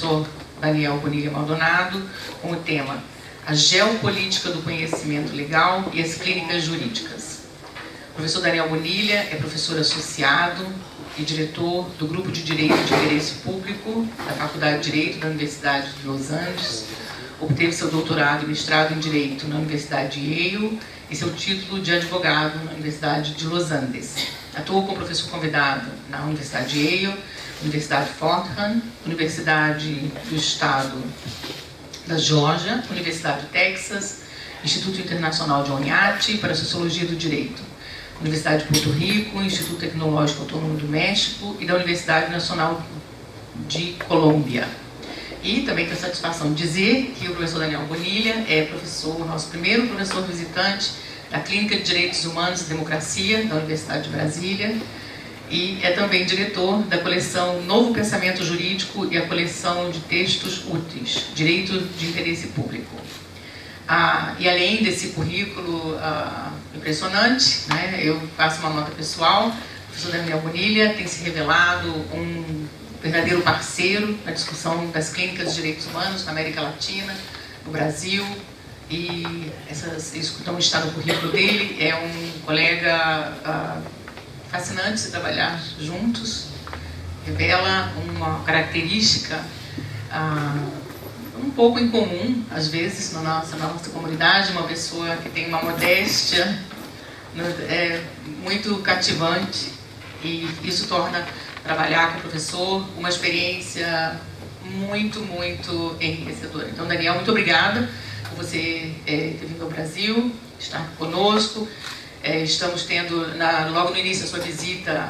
professor Daniel Bonilha Maldonado, com o tema A Geopolítica do Conhecimento Legal e as Clínicas Jurídicas. O professor Daniel Bonilha é professor associado e diretor do Grupo de Direito de Interesse Público da Faculdade de Direito da Universidade de Los Angeles. Obteve seu doutorado e mestrado em Direito na Universidade de Yale e seu título de advogado na Universidade de Los Angeles. Atuou como professor convidado na Universidade de Yale, Universidade Fordham, Universidade do Estado da Geórgia, Universidade do Texas, Instituto Internacional de Oñate para a Sociologia do Direito, Universidade de Porto Rico, Instituto Tecnológico Autônomo do México e da Universidade Nacional de Colômbia. E também tenho a satisfação de dizer que o professor Daniel Bonilha é professor, nosso primeiro professor visitante da Clínica de Direitos Humanos e Democracia da Universidade de Brasília e é também diretor da coleção Novo Pensamento Jurídico e a coleção de textos úteis, Direito de Interesse Público. E além desse currículo impressionante, né, eu faço uma nota pessoal, o professor Daniel Bonilha tem se revelado um verdadeiro parceiro na discussão das clínicas de direitos humanos na América Latina, no Brasil, e isso então está no currículo dele. É um colega fascinante se trabalhar juntos, revela uma característica um pouco incomum, às vezes, na nossa comunidade, uma pessoa que tem uma modéstia muito cativante, e isso torna trabalhar com o professor uma experiência muito, muito enriquecedora. Então, Daniel, muito obrigada por você ter vindo ao Brasil, estar conosco. Estamos tendo, logo no início da sua visita,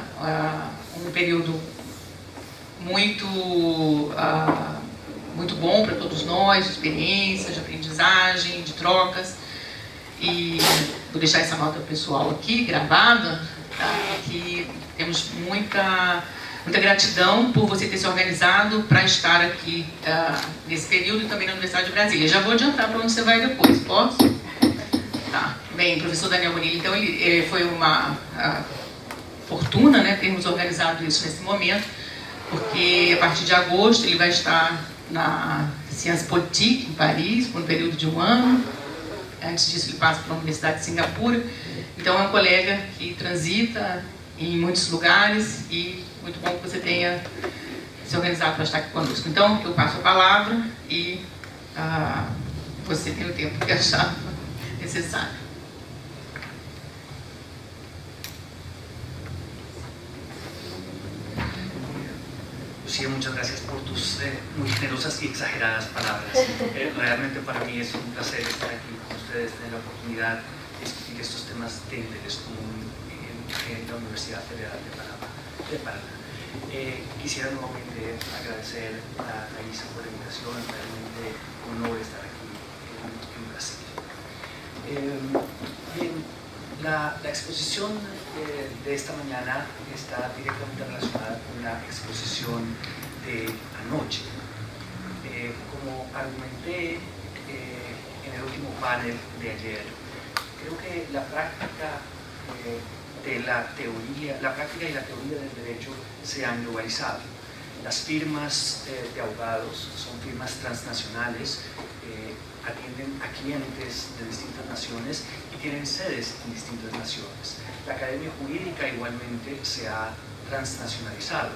um período muito bom para todos nós, de experiências, de aprendizagem, de trocas. E vou deixar essa nota pessoal aqui, gravada, que temos muita gratidão por você ter se organizado para estar aqui nesse período e também na Universidade de Brasília. Já vou adiantar para onde você vai depois, posso? Tá. Bem, professor Daniel Bonilha, então ele foi uma fortuna, né, termos organizado isso nesse momento, porque a partir de agosto ele vai estar na Sciences Politiques, em Paris, por um período de um ano. Antes disso ele passa pela Universidade de Singapura. Então é um colega que transita em muitos lugares e muito bom que você tenha se organizado para estar aqui conosco. Então eu passo a palavra e você tem o tempo que achar necesario. Lucía, muchas gracias por tus muy generosas y exageradas palabras. Realmente para mí es un placer estar aquí con ustedes, tener la oportunidad de discutir estos temas de interés común en la Universidad Federal de Paraná. Quisiera nuevamente agradecer a Isa por la invitación, realmente un honor estar aquí en Brasil. Bien, la exposición de esta mañana está directamente relacionada con la exposición de anoche. Como argumenté en el último panel de ayer, creo que la práctica y la teoría del derecho se han globalizado. Las firmas de abogados son firmas transnacionales, atienden a clientes de distintas naciones y tienen sedes en distintas naciones. La academia jurídica igualmente se ha transnacionalizado.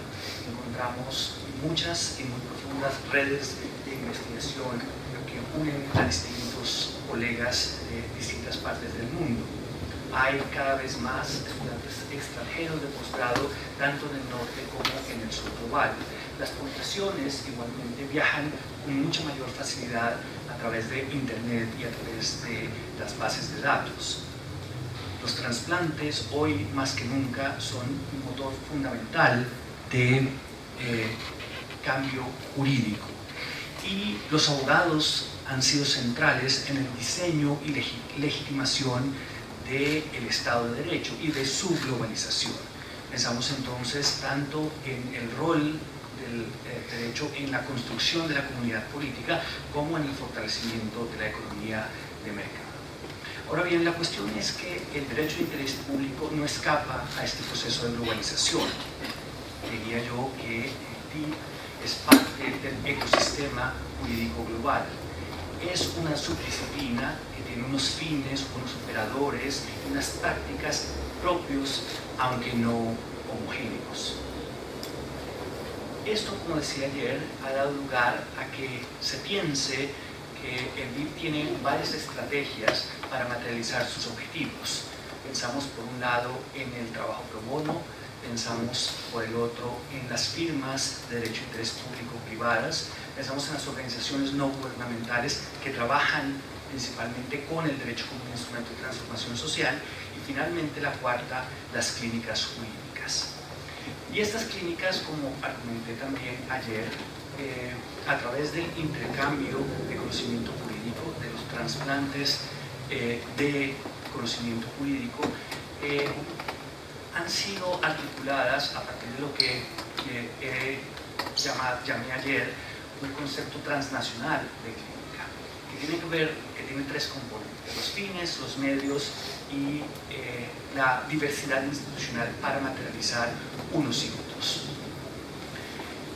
Encontramos muchas y muy profundas redes de investigación que unen a distintos colegas de distintas partes del mundo. Hay cada vez más estudiantes extranjeros de posgrado, tanto en el norte como en el sur global. Las publicaciones igualmente viajan con mucha mayor facilidad a través de Internet y a través de las bases de datos. Los trasplantes hoy más que nunca son un motor fundamental de cambio jurídico, y los abogados han sido centrales en el diseño y legitimación del Estado de Derecho y de su globalización. Pensamos entonces tanto en el rol del derecho en la construcción de la comunidad política como en el fortalecimiento de la economía de mercado. Ahora bien, la cuestión es que el derecho de interés público no escapa a este proceso de globalización. Diría yo que es parte del ecosistema jurídico global. Es una subdisciplina que tiene unos fines, unos operadores, unas prácticas propios, aunque no homogéneos. Esto, como decía ayer, ha dado lugar a que se piense que el BID tiene varias estrategias para materializar sus objetivos. Pensamos por un lado en el trabajo pro bono, pensamos por el otro en las firmas de derecho de interés público privadas, pensamos en las organizaciones no gubernamentales que trabajan principalmente con el derecho como un instrumento de transformación social, y finalmente la cuarta, las clínicas jurídicas. Y estas clínicas, como argumenté también ayer, a través del intercambio de conocimiento jurídico, de los trasplantes de conocimiento jurídico, han sido articuladas a partir de lo que llamé ayer un concepto transnacional de clínica, que tiene tres componentes: los fines, los medios y la diversidad institucional para materializar unos y otros.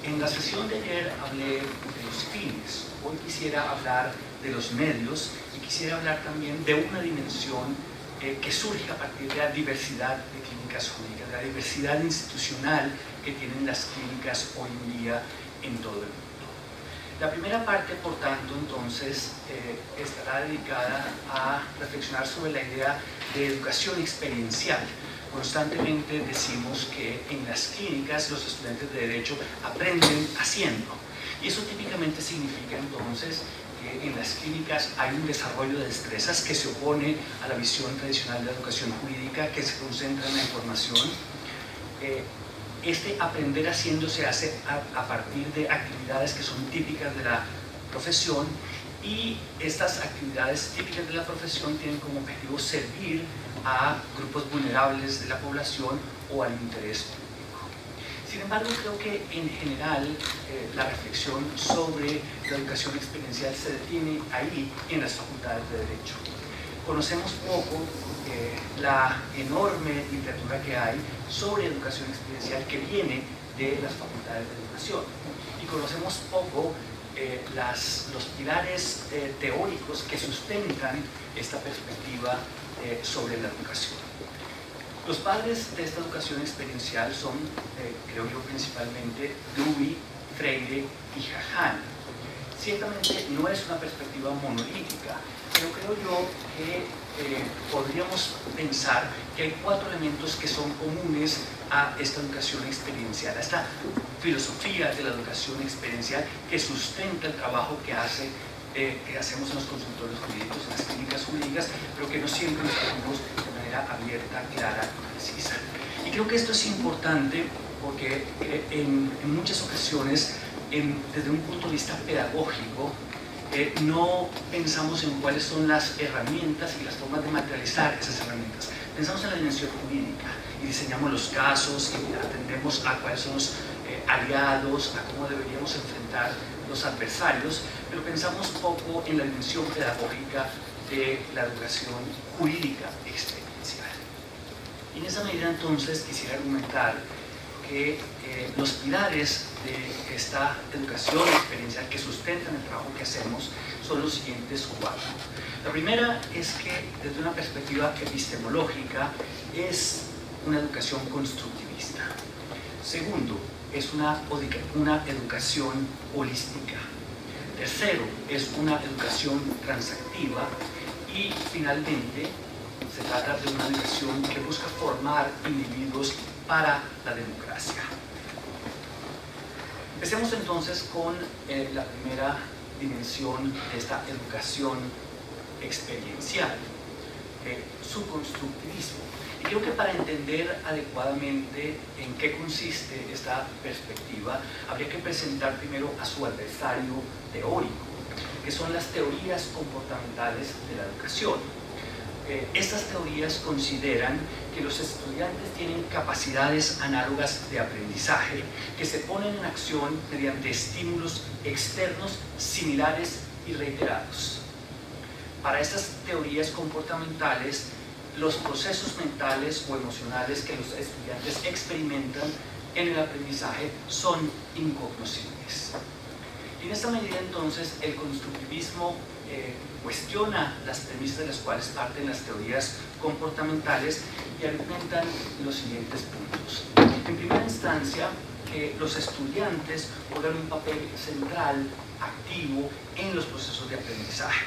En la sesión de ayer hablé de los fines. Hoy quisiera hablar de los medios y quisiera hablar también de una dimensión que surge a partir de la diversidad de clínicas jurídicas, de la diversidad institucional que tienen las clínicas hoy en día en todo el mundo. La primera parte, por tanto, entonces, estará dedicada a reflexionar sobre la idea de educación experiencial. Constantemente decimos que en las clínicas los estudiantes de Derecho aprenden haciendo. Y eso típicamente significa entonces que en las clínicas hay un desarrollo de destrezas que se opone a la visión tradicional de la educación jurídica, que se concentra en la información. Este aprender haciendo se hace a partir de actividades que son típicas de la profesión, y estas actividades típicas de la profesión tienen como objetivo servir a grupos vulnerables de la población o al interés público. Sin embargo, creo que en general la reflexión sobre la educación experiencial se detiene ahí, en las facultades de Derecho. Conocemos poco la enorme literatura que hay sobre educación experiencial que viene de las facultades de educación, y conocemos poco los pilares teóricos que sustentan esta perspectiva sobre la educación. Los padres de esta educación experiencial son, creo yo, principalmente Dewey, Freire y Jajam. Ciertamente no es una perspectiva monolítica, pero creo yo que podríamos pensar que hay cuatro elementos que son comunes a esta educación experiencial, a esta filosofía de la educación experiencial que sustenta el trabajo que hacemos en los consultorios jurídicos, en las clínicas jurídicas, pero que no siempre lo hacemos de manera abierta, clara y precisa. Y creo que esto es importante porque en muchas ocasiones, desde un punto de vista pedagógico, no pensamos en cuáles son las herramientas y las formas de materializar esas herramientas. Pensamos en la dimensión jurídica y diseñamos los casos y atendemos a cuáles son los aliados, a cómo deberíamos enfrentar los adversarios, pero pensamos poco en la dimensión pedagógica de la educación jurídica experiencial. Y en esa medida, entonces, quisiera argumentar que los pilares de esta educación experiencial que sustentan el trabajo que hacemos son los siguientes cuatro. La primera es que, desde una perspectiva epistemológica, es una educación constructivista. Segundo, es una educación holística. Tercero, es una educación transactiva. Y finalmente, se trata de una educación que busca formar individuos para la democracia. Empecemos entonces con la primera dimensión de esta educación experiencial, su constructivismo. Y creo que para entender adecuadamente en qué consiste esta perspectiva, habría que presentar primero a su adversario teórico, que son las teorías comportamentales de la educación. Estas teorías consideran que los estudiantes tienen capacidades análogas de aprendizaje que se ponen en acción mediante estímulos externos similares y reiterados. Para estas teorías comportamentales, los procesos mentales o emocionales que los estudiantes experimentan en el aprendizaje son incognoscibles. Y en esta medida entonces el constructivismo cuestiona las premisas de las cuales parten las teorías comportamentales y argumentan los siguientes puntos. En primera instancia, que los estudiantes juegan un papel central, activo, en los procesos de aprendizaje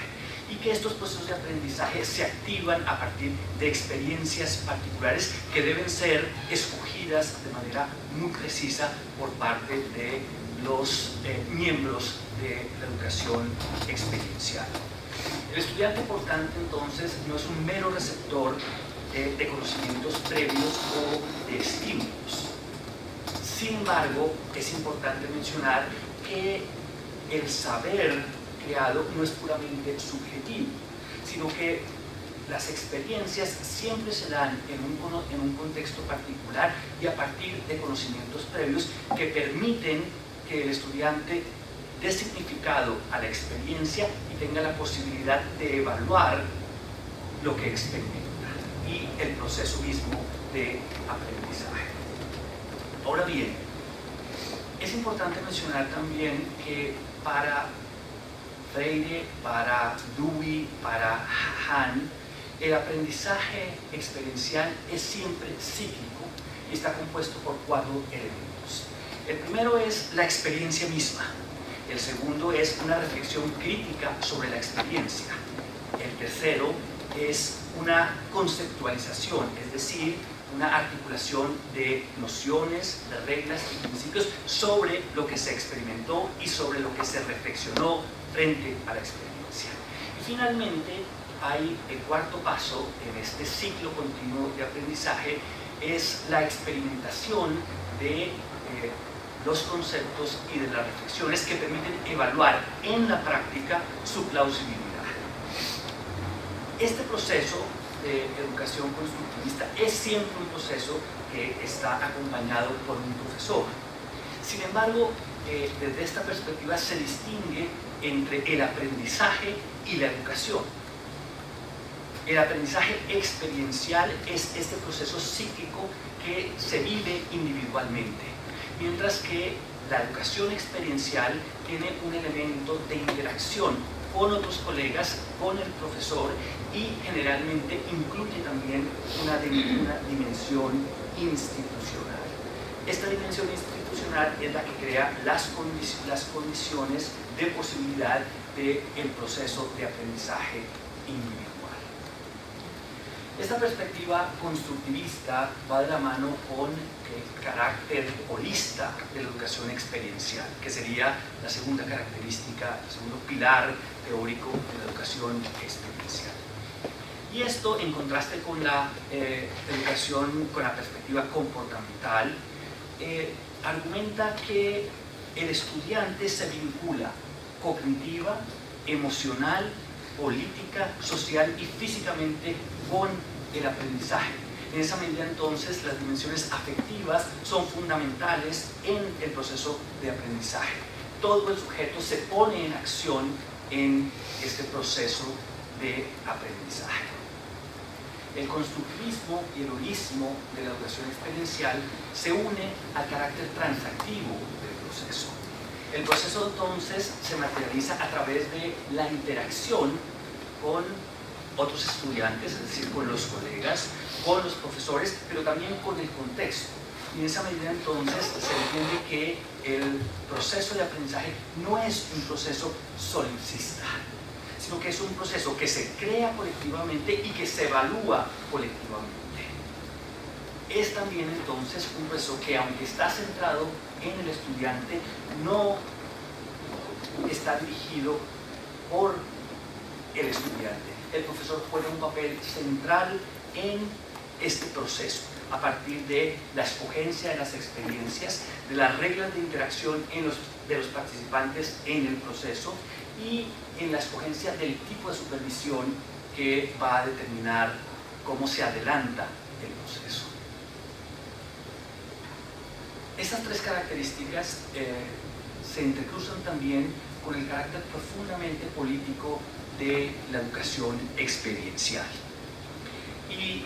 y que estos procesos de aprendizaje se activan a partir de experiencias particulares que deben ser escogidas de manera muy precisa por parte de los miembros de la educación experiencial. El estudiante, por tanto, entonces, no es un mero receptor de conocimientos previos o de estímulos. Sin embargo, es importante mencionar que el saber creado no es puramente subjetivo, sino que las experiencias siempre se dan en un contexto particular y a partir de conocimientos previos que permiten que el estudiante dé significado a la experiencia y tenga la posibilidad de evaluar lo que experimenta y el proceso mismo de aprendizaje. Ahora bien, es importante mencionar también que para Freire, para Dewey, para Hahn, el aprendizaje experiencial es siempre cíclico y está compuesto por 4 elementos. El primero es la experiencia misma. El segundo es una reflexión crítica sobre la experiencia. El tercero es una conceptualización, es decir, una articulación de nociones, de reglas y principios sobre lo que se experimentó y sobre lo que se reflexionó frente a la experiencia. Y finalmente, hay el cuarto paso en este ciclo continuo de aprendizaje, es la experimentación de los conceptos y de las reflexiones que permiten evaluar en la práctica su plausibilidad. Este proceso de educación constructivista es siempre un proceso que está acompañado por un profesor. Sin embargo, desde esta perspectiva se distingue entre el aprendizaje y la educación. El aprendizaje experiencial es este proceso psíquico que se vive individualmente, mientras que la educación experiencial tiene un elemento de interacción con otros colegas, con el profesor y generalmente incluye también una dimensión institucional. Esta dimensión institucional es la que crea las condiciones de posibilidad del proceso de aprendizaje individual. Esta perspectiva constructivista va de la mano con el carácter holista de la educación experiencial, que sería la segunda característica, el segundo pilar teórico de la educación experiencial. Y esto, en contraste con la educación con la perspectiva comportamental, argumenta que el estudiante se vincula cognitiva, emocional, política, social y físicamente con el aprendizaje. En esa medida entonces las dimensiones afectivas son fundamentales en el proceso de aprendizaje. Todo el sujeto se pone en acción en este proceso de aprendizaje. El constructivismo y el holismo de la educación experiencial se une al carácter transactivo del proceso. El proceso entonces se materializa a través de la interacción con otros estudiantes, es decir, con los colegas, con los profesores, pero también con el contexto. Y en esa medida entonces se entiende que el proceso de aprendizaje no es un proceso solipsista, sino que es un proceso que se crea colectivamente y que se evalúa colectivamente. Es también entonces un proceso que, aunque está centrado en el estudiante, no está dirigido por el estudiante. El profesor juega un papel central en este proceso, a partir de la escogencia de las experiencias, de las reglas de interacción de los participantes en el proceso y en la escogencia del tipo de supervisión que va a determinar cómo se adelanta el proceso. Estas tres características se entrecruzan también con el carácter profundamente político de la educación experiencial. Y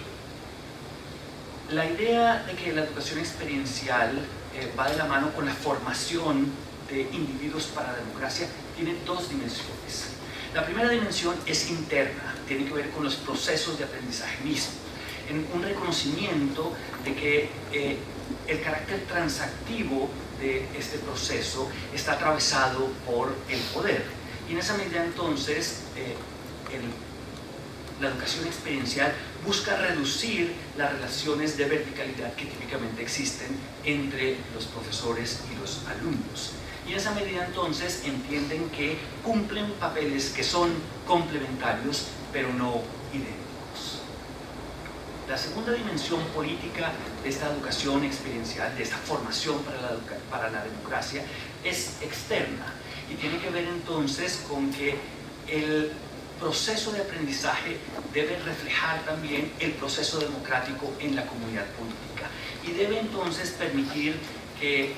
la idea de que la educación experiencial va de la mano con la formación de individuos para la democracia, tiene dos dimensiones. La primera dimensión es interna, tiene que ver con los procesos de aprendizaje mismo, en un reconocimiento de que el carácter transactivo de este proceso está atravesado por el poder. Y en esa medida entonces la educación experiencial busca reducir las relaciones de verticalidad que típicamente existen entre los profesores y los alumnos. Y en esa medida entonces entienden que cumplen papeles que son complementarios pero no idénticos. La segunda dimensión política de esta educación experiencial, de esta formación para la democracia, es externa y tiene que ver entonces con que el proceso de aprendizaje debe reflejar también el proceso democrático en la comunidad política y debe entonces permitir que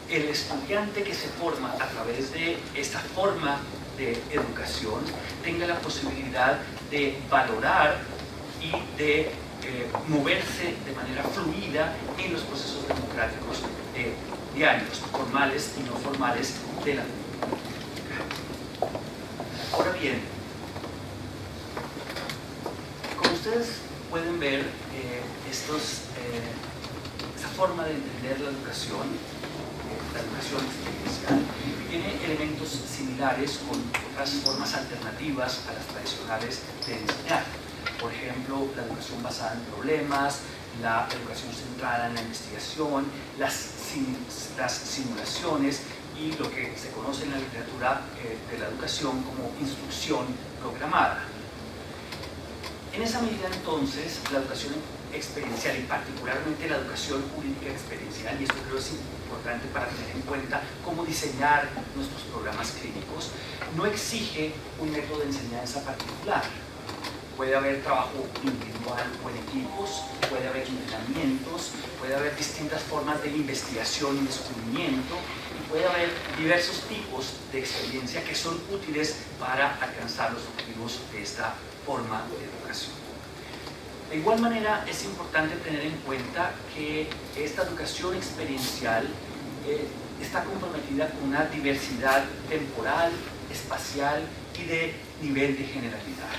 el estudiante que se forma a través de esta forma de educación tenga la posibilidad de valorar y de moverse de manera fluida en los procesos democráticos diarios, formales y no formales de la comunidad. Ahora bien, como ustedes pueden ver, esta forma de entender la educación experiencial, tiene elementos similares con otras formas alternativas a las tradicionales de enseñar. Por ejemplo, la educación basada en problemas, la educación centrada en la investigación, las simulaciones y lo que se conoce en la literatura de la educación como instrucción programada. En esa medida entonces, la educación experiencial y particularmente la educación jurídica experiencial, y esto creo es importante para tener en cuenta cómo diseñar nuestros programas clínicos, no exige un método de enseñanza particular. Puede haber trabajo individual o en equipos, puede haber entrenamientos, puede haber distintas formas de investigación y descubrimiento, y puede haber diversos tipos de experiencia que son útiles para alcanzar los objetivos de esta forma de educación. De igual manera, es importante tener en cuenta que esta educación experiencial está comprometida con una diversidad temporal, espacial y de nivel de generalidad.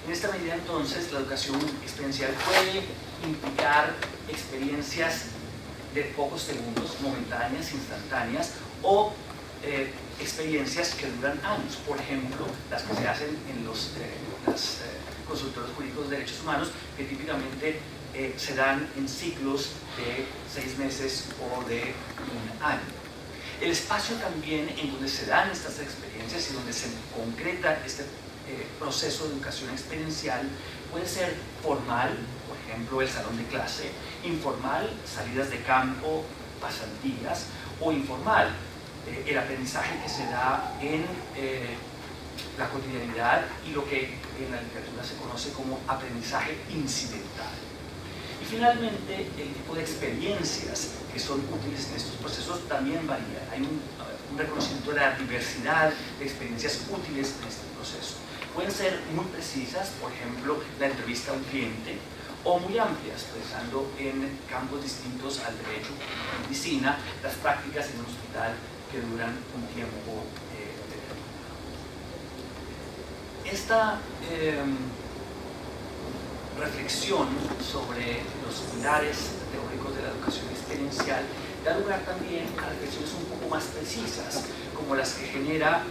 En esta medida, entonces, la educación experiencial puede implicar experiencias de pocos segundos, momentáneas, instantáneas, o experiencias que duran años. Por ejemplo, las que se hacen en los consultorios jurídicos de derechos humanos, que típicamente se dan en ciclos de 6 meses o de 1 año. El espacio también en donde se dan estas experiencias y donde se concreta este proceso de educación experiencial puede ser formal, por ejemplo el salón de clase, informal, salidas de campo, pasantías, o informal, el aprendizaje que se da en la cotidianidad y lo que en la literatura se conoce como aprendizaje incidental. Y finalmente, el tipo de experiencias que son útiles en estos procesos también varía. Hay un reconocimiento de la diversidad de experiencias útiles en este proceso. Pueden ser muy precisas, por ejemplo, la entrevista a un cliente, o muy amplias, pensando en campos distintos al derecho, la medicina, las prácticas en un hospital que duran un tiempo determinado. Esta reflexión sobre los pilares teóricos de la educación experiencial da lugar también a reflexiones un poco más precisas, como las que genera,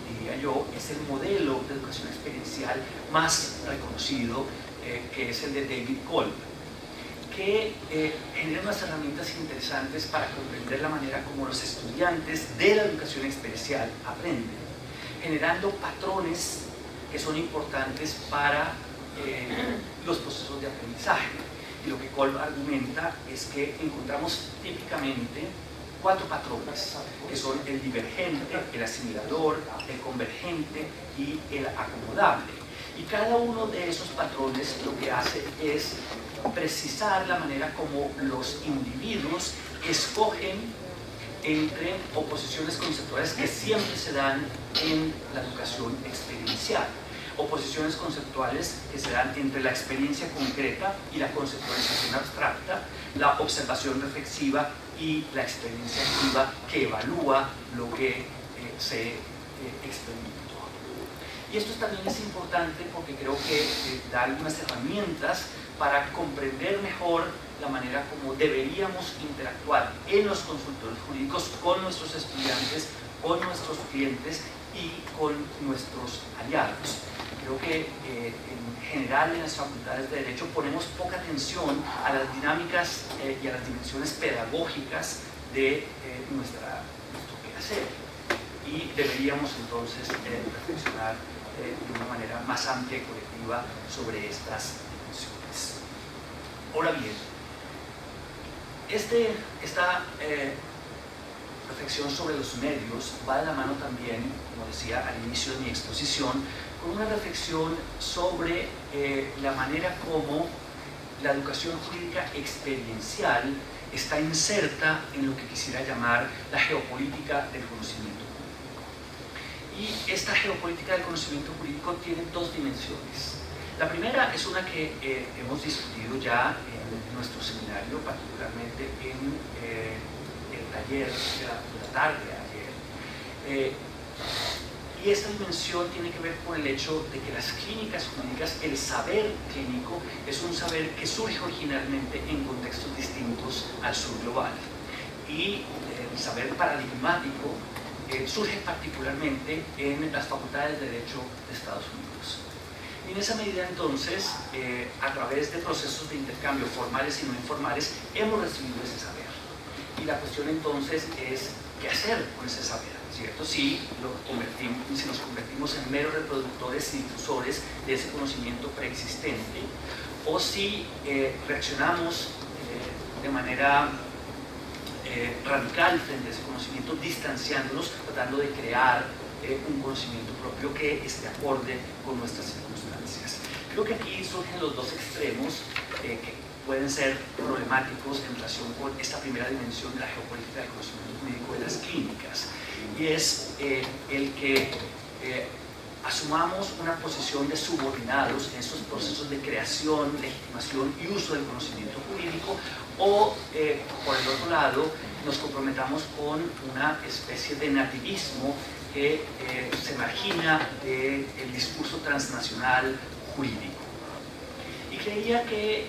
diría yo, es el modelo de educación experiencial más reconocido, que es el de David Kolb, que genera unas herramientas interesantes para comprender la manera como los estudiantes de la educación experiencial aprenden, generando patrones que son importantes para los procesos de aprendizaje. Y lo que Kolb argumenta es que encontramos típicamente 4 patrones, que son el divergente, el asimilador, el convergente y el acomodable. Y cada uno de esos patrones lo que hace es precisar la manera como los individuos escogen entre oposiciones conceptuales que siempre se dan en la educación experiencial. oposiciones conceptuales que se dan entre la experiencia concreta y la conceptualización abstracta, la observación reflexiva y la experiencia activa que evalúa lo que se experimentó. Y esto también es importante porque creo que da algunas herramientas para comprender mejor la manera como deberíamos interactuar en los consultores jurídicos con nuestros estudiantes, con nuestros clientes y con nuestros aliados. Creo que en general en las facultades de Derecho ponemos poca atención a las dinámicas y a las dimensiones pedagógicas de nuestro quehacer. Y deberíamos entonces reflexionar de una manera más amplia y colectiva sobre estas dimensiones. Ahora bien, esta reflexión sobre los medios va de la mano también, como decía al inicio de mi exposición, con una reflexión sobre la manera como la educación jurídica experiencial está inserta en lo que quisiera llamar la geopolítica del conocimiento jurídico. Y esta geopolítica del conocimiento jurídico tiene dos dimensiones. La primera es una que hemos discutido ya en nuestro seminario, particularmente en el taller de la tarde ayer. Y esta dimensión tiene que ver con el hecho de que las clínicas jurídicas, el saber clínico, es un saber que surge originalmente en contextos distintos al sur global. Y el saber paradigmático surge particularmente en las facultades de Derecho de Estados Unidos. Y en esa medida, entonces, a través de procesos de intercambio formales y no informales, hemos recibido ese saber. Y la cuestión, entonces, es qué hacer con ese saber, ¿cierto? Si nos convertimos en meros reproductores y difusores de ese conocimiento preexistente, o si reaccionamos de manera radical frente a ese conocimiento, distanciándonos, tratando de crear un conocimiento propio que esté acorde con nuestras circunstancias. Creo que aquí surgen los dos extremos que pueden ser problemáticos en relación con esta primera dimensión de la geopolítica del conocimiento jurídico de las clínicas, y es el que asumamos una posición de subordinados en estos procesos de creación, legitimación y uso del conocimiento jurídico, o por el otro lado nos comprometamos con una especie de nativismo que se margina del discurso transnacional jurídico. Y creía que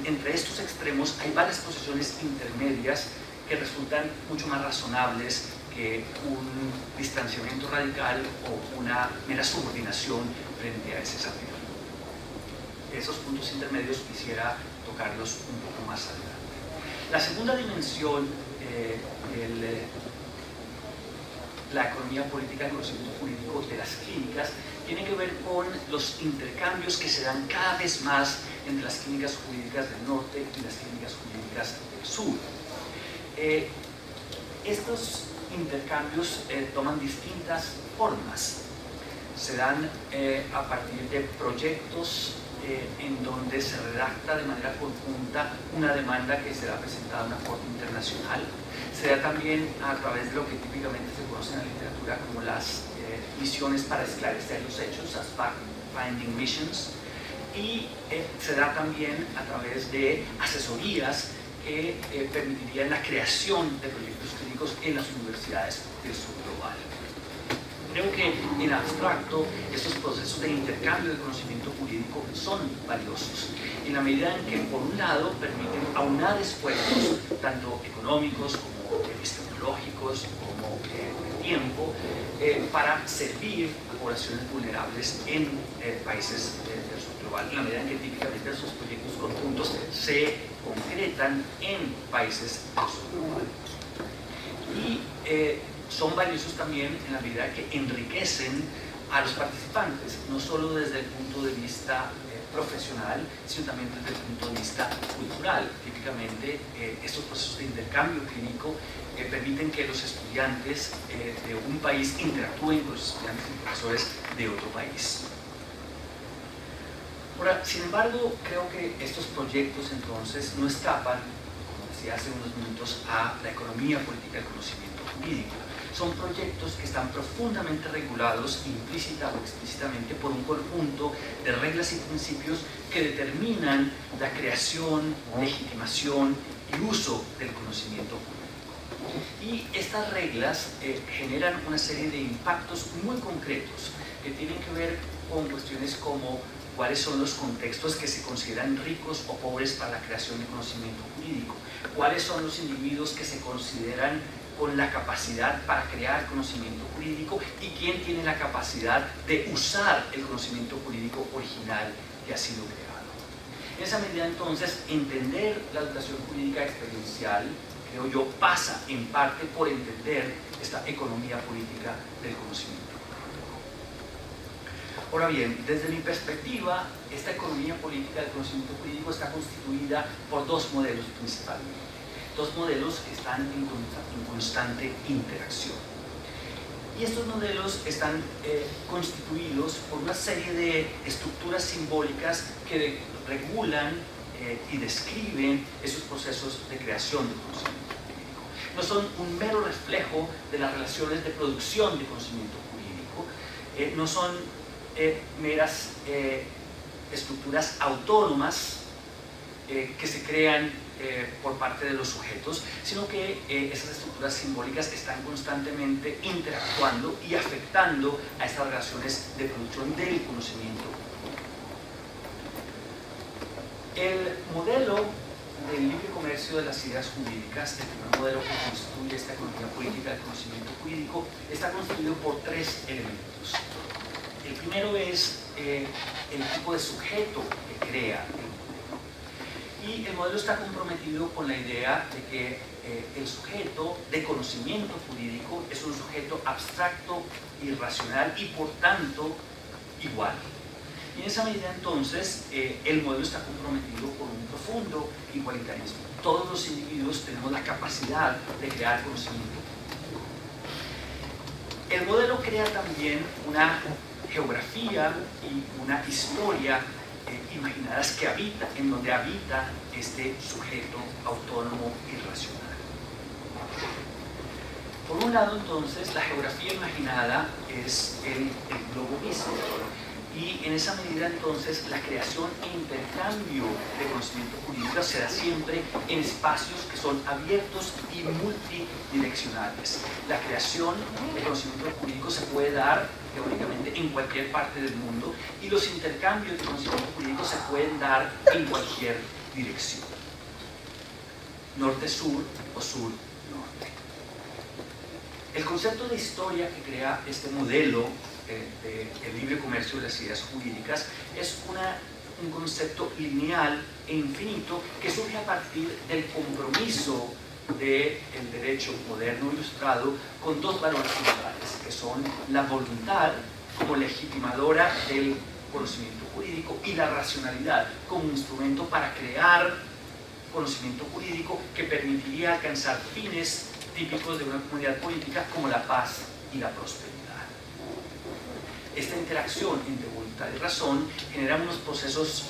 entre estos extremos hay varias posiciones intermedias que resultan mucho más razonables que un distanciamiento radical o una mera subordinación frente a ese saber. Esos puntos intermedios quisiera tocarlos un poco más adelante. La segunda dimensión la economía política del conocimiento jurídico de las clínicas tiene que ver con los intercambios que se dan cada vez más entre las clínicas jurídicas del norte y las clínicas jurídicas del sur. Estos intercambios toman distintas formas. Se dan a partir de proyectos en donde se redacta de manera conjunta una demanda que será presentada a una corte internacional. Se da también a través de lo que típicamente se conoce en la literatura como las misiones para esclarecer los hechos, las fact-finding missions, y se da también a través de asesorías que permitirían la creación de proyectos clínicos en las universidades del sur global. Creo que en abstracto estos procesos de intercambio de conocimiento jurídico son valiosos, en la medida en que, por un lado, permiten aunar esfuerzos, tanto económicos como epistemológicos, como de tiempo, para servir a poblaciones vulnerables en países del sur global, en la medida en que típicamente esos proyectos conjuntos se concretan en países del sur global. Y son valiosos también en la medida que enriquecen a los participantes, no solo desde el punto de vista profesional, sino también desde el punto de vista cultural. Típicamente, estos procesos de intercambio clínico permiten que los estudiantes de un país interactúen con los estudiantes y profesores de otro país. Ahora, sin embargo, creo que estos proyectos entonces no escapan, como decía hace unos minutos, a la economía política del conocimiento jurídico. son proyectos que están profundamente regulados, implícita o explícitamente, por un conjunto de reglas y principios que determinan la creación, legitimación y uso del conocimiento público. Y estas reglas generan una serie de impactos muy concretos que tienen que ver con cuestiones como cuáles son los contextos que se consideran ricos o pobres para la creación de conocimiento jurídico, cuáles son los individuos que se consideran con la capacidad para crear conocimiento jurídico y quién tiene la capacidad de usar el conocimiento jurídico original que ha sido creado. En esa medida, entonces, entender la educación jurídica experiencial, creo yo, pasa en parte por entender esta economía política del conocimiento. Ahora bien, desde mi perspectiva, esta economía política del conocimiento jurídico está constituida por dos modelos principalmente. Dos modelos que están en constante interacción. Y estos modelos están constituidos por una serie de estructuras simbólicas que regulan y describen esos procesos de creación de conocimiento jurídico. No son un mero reflejo de las relaciones de producción de conocimiento jurídico, no son meras estructuras autónomas que se crean por parte de los sujetos, sino que esas estructuras simbólicas están constantemente interactuando y afectando a estas relaciones de producción del conocimiento. El modelo del libre comercio de las ideas jurídicas, el primer modelo que constituye esta economía política del conocimiento jurídico, está constituido por tres elementos. El primero es el tipo de sujeto que crea el modelo. Y el modelo está comprometido con la idea de que el sujeto de conocimiento jurídico es un sujeto abstracto, irracional y por tanto igual. Y en esa medida, entonces, el modelo está comprometido con un profundo igualitarismo. Todos los individuos tenemos la capacidad de crear conocimiento. El modelo crea también una geografía y una historia imaginadas que habita, en donde habita este sujeto autónomo y racional. Por un lado, entonces, la geografía imaginada es el globo mismo. Y en esa medida, entonces, la creación e intercambio de conocimiento jurídico se da siempre en espacios que son abiertos y multidireccionales. La creación de conocimiento jurídico se puede dar teóricamente en cualquier parte del mundo y los intercambios de conocimiento jurídico se pueden dar en cualquier dirección. Norte-sur o sur-norte. El concepto de historia que crea este modelo del libre comercio de las ideas jurídicas es un concepto lineal e infinito que surge a partir del compromiso del derecho moderno ilustrado con dos valores centrales, que son la voluntad como legitimadora del conocimiento jurídico y la racionalidad como instrumento para crear conocimiento jurídico que permitiría alcanzar fines típicos de una comunidad política como la paz y la prosperidad. Esta interacción entre voluntad y razón genera unos procesos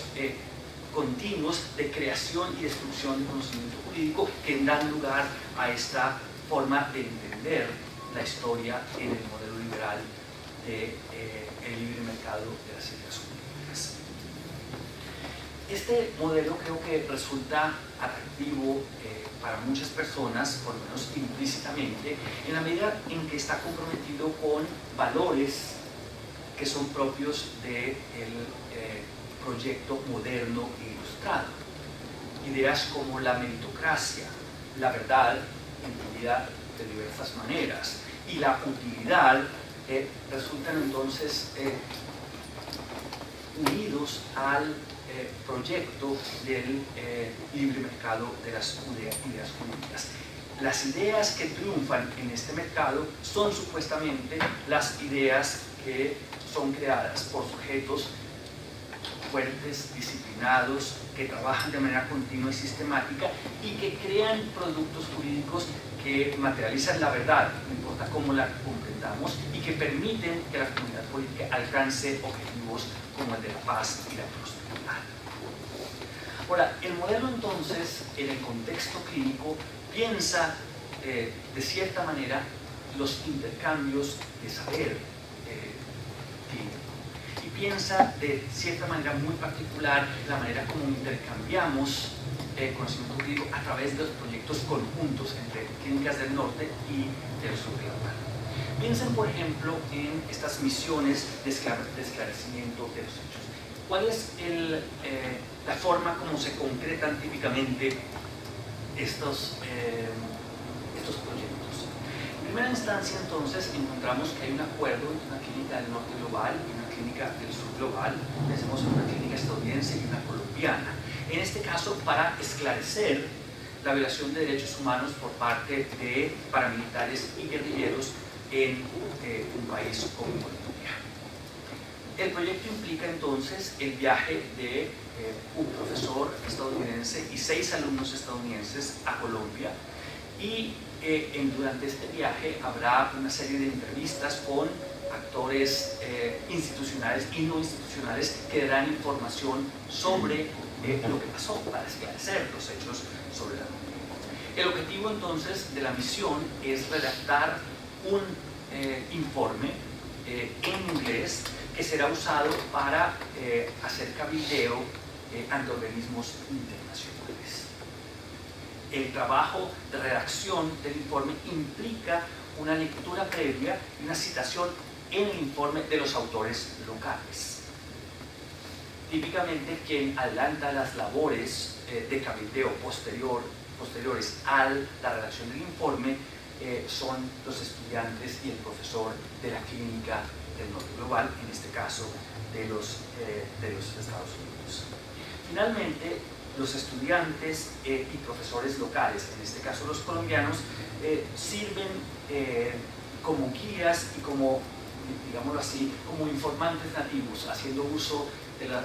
continuos de creación y destrucción de conocimiento jurídico que dan lugar a esta forma de entender la historia en el modelo liberal del libre mercado de las ideas jurídicas. Este modelo creo que resulta atractivo para muchas personas, por lo menos implícitamente, en la medida en que está comprometido con valores que son propios del proyecto moderno e ilustrado. Ideas como la meritocracia, la verdad entendida de diversas maneras y la utilidad resultan entonces unidos al proyecto del libre mercado de las ideas jurídicas. Las ideas que triunfan en este mercado son supuestamente las ideas que son creadas por sujetos fuertes, disciplinados, que trabajan de manera continua y sistemática y que crean productos jurídicos que materializan la verdad, no importa cómo la comprendamos, y que permiten que la comunidad política alcance objetivos como el de la paz y la prosperidad. Ahora, el modelo entonces, en el contexto clínico, piensa de cierta manera los intercambios de saber clínico. Y piensa de cierta manera muy particular la manera como intercambiamos conocimiento jurídico a través de los proyectos conjuntos entre clínicas del norte y del sur de la Habana. Piensen, por ejemplo, en estas misiones de esclarecimiento de los hechos. ¿Cuál es la forma como se concretan típicamente estos proyectos? En primera instancia, entonces, encontramos que hay un acuerdo entre una clínica del norte global y una clínica del sur global. Pensemos en una clínica estadounidense y una colombiana. En este caso, para esclarecer la violación de derechos humanos por parte de paramilitares y guerrilleros en un país como Colombia. El proyecto implica entonces el viaje de un profesor estadounidense y 6 alumnos estadounidenses a Colombia, y durante este viaje habrá una serie de entrevistas con actores institucionales y no institucionales que darán información sobre lo que pasó para esclarecer los hechos sobre la Colombia. El objetivo entonces de la misión es redactar un informe en inglés que será usado para hacer cabildeo ante organismos internacionales. El trabajo de redacción del informe implica una lectura previa y una citación en el informe de los autores locales. Típicamente quien adelanta las labores de cabildeo posteriores a la redacción del informe son los estudiantes y el profesor de la clínica del norte global, en este caso de los Estados Unidos. Finalmente, los estudiantes y profesores locales, en este caso los colombianos, sirven como guías y como, digámoslo así, como informantes nativos, haciendo uso de los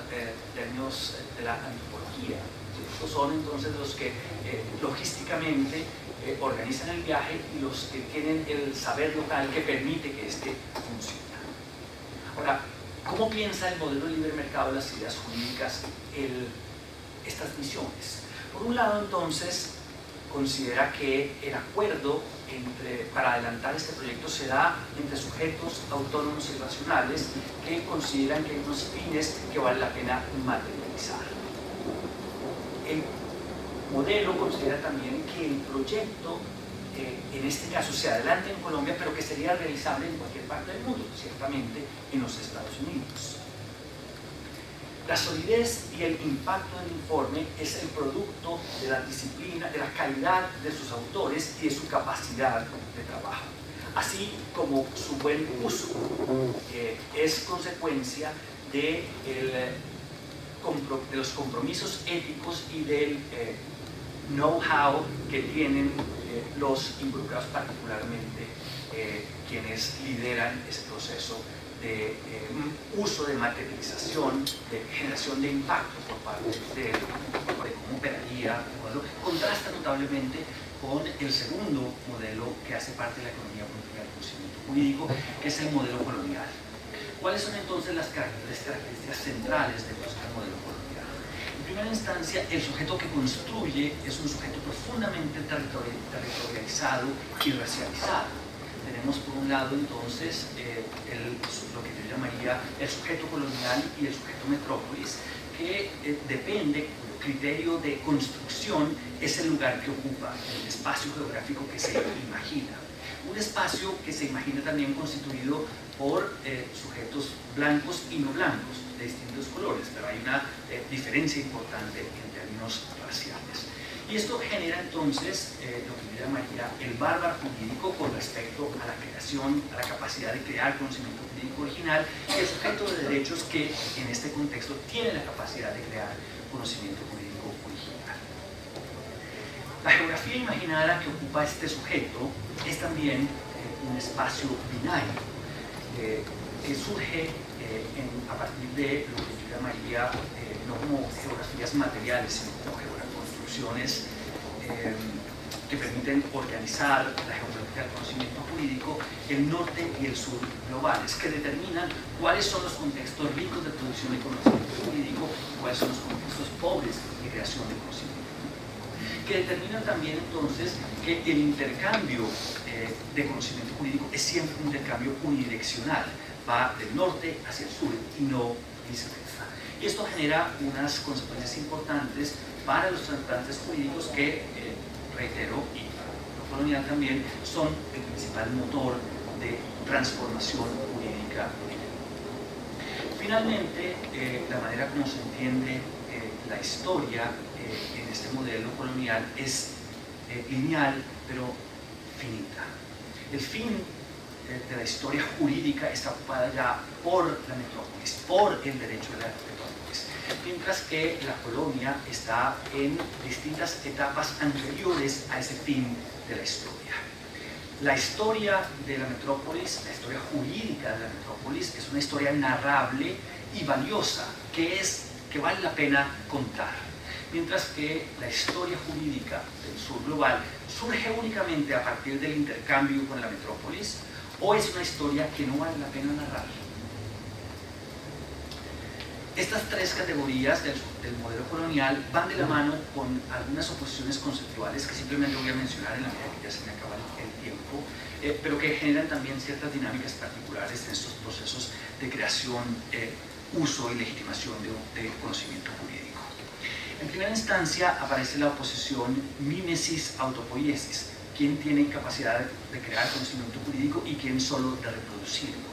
términos de la antropología. Estos son entonces los que logísticamente organizan el viaje y los que tienen el saber local que permite que este funcione. Ahora, ¿cómo piensa el modelo de libre mercado de las ideas jurídicas estas misiones? Por un lado, entonces, considera que el acuerdo para adelantar este proyecto se da entre sujetos autónomos y racionales que consideran que hay unos fines que vale la pena materializar. El modelo considera también que el proyecto, en este caso, se adelanta en Colombia, pero que sería realizable en cualquier parte del mundo, ciertamente en los Estados Unidos. La solidez y el impacto del informe es el producto de la disciplina, de la calidad de sus autores y de su capacidad de trabajo, así como su buen uso es consecuencia de los compromisos éticos y del know-how que tienen los involucrados, particularmente quienes lideran ese proceso de uso de materialización, de generación de impacto por parte de cómo operaría el modelo. Contrasta notablemente con el segundo modelo que hace parte de la economía política del conocimiento jurídico, que es el modelo colonial. ¿Cuáles son entonces las características centrales de nuestro modelo colonial? En primera instancia, el sujeto que construye es un sujeto profundamente territorializado y racializado. Tenemos por un lado entonces lo que yo llamaría el sujeto colonial y el sujeto metrópolis, que depende, el criterio de construcción es el lugar que ocupa, el espacio geográfico que se imagina. Un espacio que se imagina también constituido por sujetos blancos y no blancos, de distintos colores, pero hay una diferencia importante en términos raciales. Y esto genera entonces lo que yo llamaría el bárbaro jurídico con respecto a la creación, a la capacidad de crear conocimiento jurídico original, y el sujeto de derechos que en este contexto tiene la capacidad de crear conocimiento jurídico original. La geografía imaginada que ocupa este sujeto es también un espacio binario que surge a partir de lo que yo llamaría no como geografías materiales, sino como construcciones que permiten organizar la geopolítica del conocimiento jurídico, el norte y el sur globales, que determinan cuáles son los contextos ricos de producción de conocimiento jurídico y cuáles son los contextos pobres de creación de conocimiento jurídico, que determinan también entonces que el intercambio de conocimiento jurídico es siempre un intercambio unidireccional, va del norte hacia el sur y no viceversa. Y esto genera unas consecuencias importantes para los tratantes jurídicos que, reitero, y para lo colonial también, son el principal motor de transformación jurídica en el mundo. Finalmente, la manera como se entiende la historia en este modelo colonial es lineal, pero finita. El fin de la historia jurídica está ocupada ya por la metrópolis, por el derecho de la metrópolis, mientras que la colonia está en distintas etapas anteriores a ese fin de la historia. La historia de la metrópolis, la historia jurídica de la metrópolis, es una historia narrable y valiosa, que vale la pena contar, mientras que la historia jurídica del sur global surge únicamente a partir del intercambio con la metrópolis, o es una historia que no vale la pena narrar. Estas tres categorías del modelo colonial van de la mano con algunas oposiciones conceptuales que simplemente voy a mencionar en la medida que ya se me acaba el tiempo, pero que generan también ciertas dinámicas particulares en estos procesos de creación, uso y legitimación de conocimiento jurídico. En primera instancia aparece la oposición mimesis-autopoiesis, quién tiene capacidad de crear conocimiento jurídico y quién solo de reproducirlo.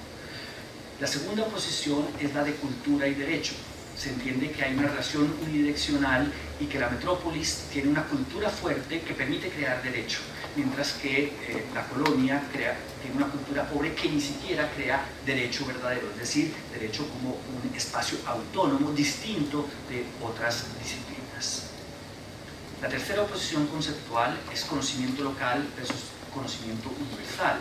La segunda oposición es la de cultura y derecho. Se entiende que hay una relación unidireccional y que la metrópolis tiene una cultura fuerte que permite crear derecho, mientras que la colonia tiene una cultura pobre que ni siquiera crea derecho verdadero, es decir, derecho como un espacio autónomo distinto de otras disciplinas. La tercera oposición conceptual es conocimiento local versus conocimiento universal.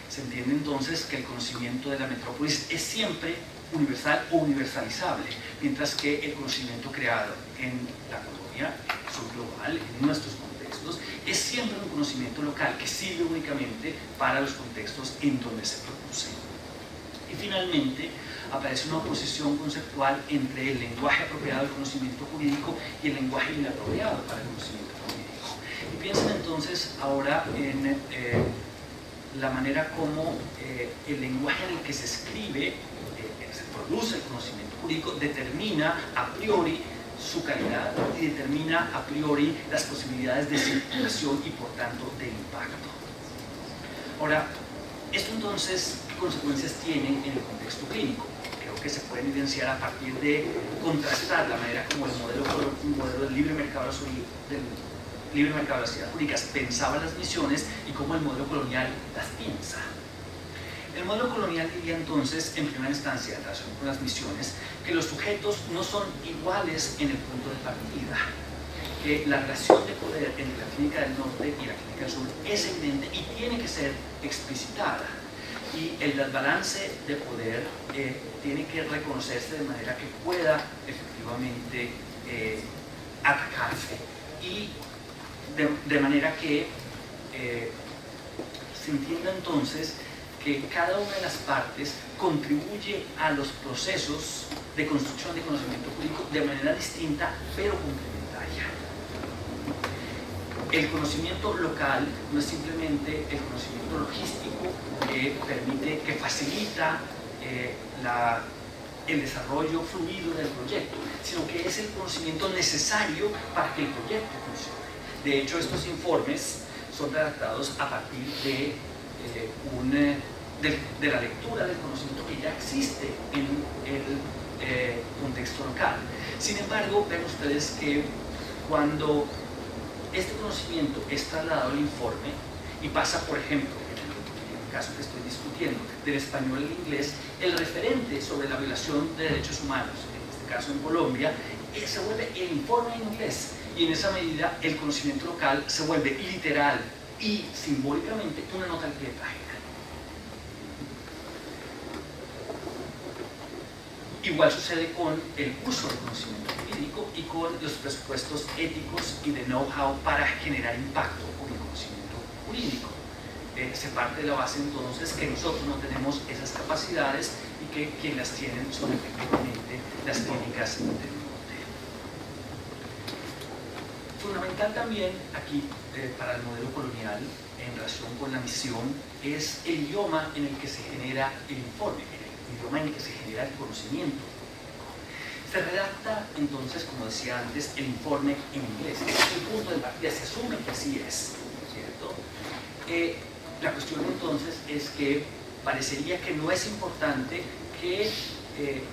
Se entiende entonces que el conocimiento de la metrópolis es siempre universal o universalizable, mientras que el conocimiento creado en la colonia, en el sur global, en nuestros contextos, es siempre un conocimiento local que sirve únicamente para los contextos en donde se produce. Y finalmente, aparece una oposición conceptual entre el lenguaje apropiado del conocimiento jurídico y el lenguaje inapropiado para el conocimiento jurídico. Y piensen entonces ahora en la manera como el lenguaje en el que se escribe, se produce el conocimiento jurídico, determina a priori su calidad y determina a priori las posibilidades de circulación y por tanto de impacto. Ahora, esto entonces, ¿qué consecuencias tiene en el contexto clínico? Creo que se pueden evidenciar a partir de contrastar la manera como el modelo del libre mercado de las ciudades jurídicas pensaba las misiones y cómo el modelo colonial las piensa. El modelo colonial diría entonces, en primera instancia, en relación con las misiones, que los sujetos no son iguales en el punto de partida, que la relación de poder entre la clínica del norte y la clínica del sur es evidente y tiene que ser explicitada, y el desbalance de poder tiene que reconocerse de manera que pueda efectivamente atacarse, y de manera que se entienda entonces que cada una de las partes contribuye a los procesos de construcción de conocimiento jurídico de manera distinta pero complementaria. El conocimiento local no es simplemente el conocimiento logístico que permite, que facilita el desarrollo fluido del proyecto, sino que es el conocimiento necesario para que el proyecto funcione. De hecho, estos informes son redactados a partir de la lectura del conocimiento que ya existe en el contexto local. Sin embargo, ven ustedes que cuando este conocimiento es trasladado al informe y pasa, por ejemplo, en el caso que estoy discutiendo, del español al inglés, el referente sobre la violación de derechos humanos, en este caso en Colombia, se vuelve el informe en inglés, y en esa medida el conocimiento local se vuelve literal y simbólicamente una nota al pie de página. Igual sucede con el uso del conocimiento jurídico y con los presupuestos éticos y de know-how para generar impacto con el conocimiento jurídico. Se parte de la base entonces que nosotros no tenemos esas capacidades y que quienes las tienen son efectivamente las clínicas del norte. fundamental también aquí para el modelo colonial en relación con la misión es el idioma en el que se genera el informe, el idioma en el que se genera el conocimiento. Se redacta entonces, como decía antes, el informe en inglés. Este es el punto de partida, se asume que así es, ¿cierto? La cuestión entonces es que parecería que no es importante que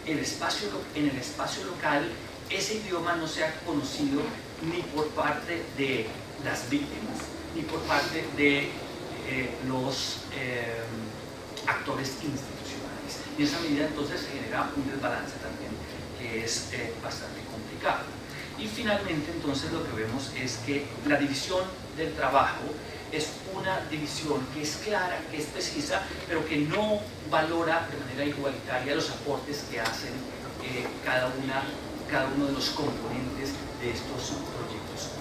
en el espacio local ese idioma no sea conocido ni por parte de las víctimas, ni por parte de los actores institucionales. Y en esa medida entonces se genera un desbalance también que es bastante complicado. Y finalmente entonces lo que vemos es que la división del trabajo es una división que es clara, que es precisa, pero que no valora de manera igualitaria los aportes que hacen cada uno de los componentes de estos proyectos.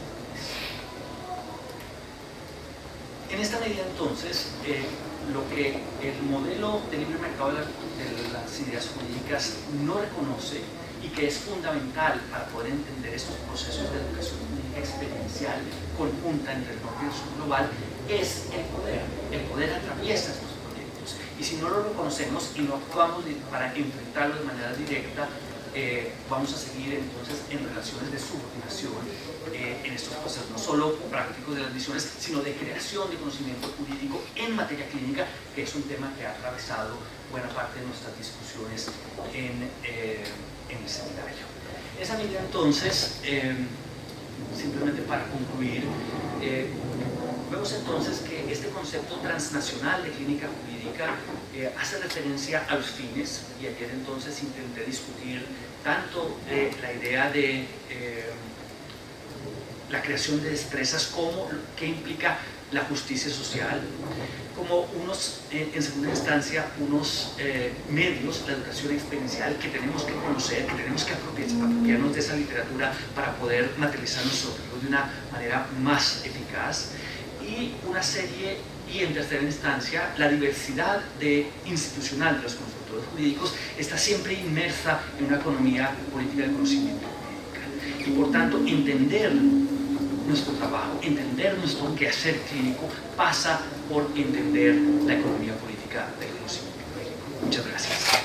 En esta medida entonces, lo que el modelo de libre mercado de las ideas jurídicas no reconoce y que es fundamental para poder entender estos procesos de educación jurídica experiencial conjunta entre el norte y el sur global es el poder. El poder atraviesa estos proyectos y si no lo reconocemos y no actuamos para enfrentarlo de manera directa, vamos a seguir entonces en relaciones de subordinación en estos procesos, no solo prácticos de las misiones, sino de creación de conocimiento jurídico en materia clínica, que es un tema que ha atravesado buena parte de nuestras discusiones en el seminario. En esa medida entonces, simplemente para concluir, vemos entonces que este concepto transnacional de clínica jurídica hace referencia a los fines, y ayer entonces intenté discutir tanto la idea de la creación de destrezas como qué implica la justicia social, como en segunda instancia, unos medios, la educación experiencial que tenemos que conocer, que tenemos que apropiarnos de esa literatura para poder materializar nuestros objetivos de una manera más eficaz, y una serie, y en tercera instancia, la diversidad institucional de los consultores jurídicos está siempre inmersa en una economía política del conocimiento jurídica. Y por tanto, entender nuestro trabajo, entender nuestro quehacer clínico pasa por entender la economía política del conocimiento jurídico. Muchas gracias.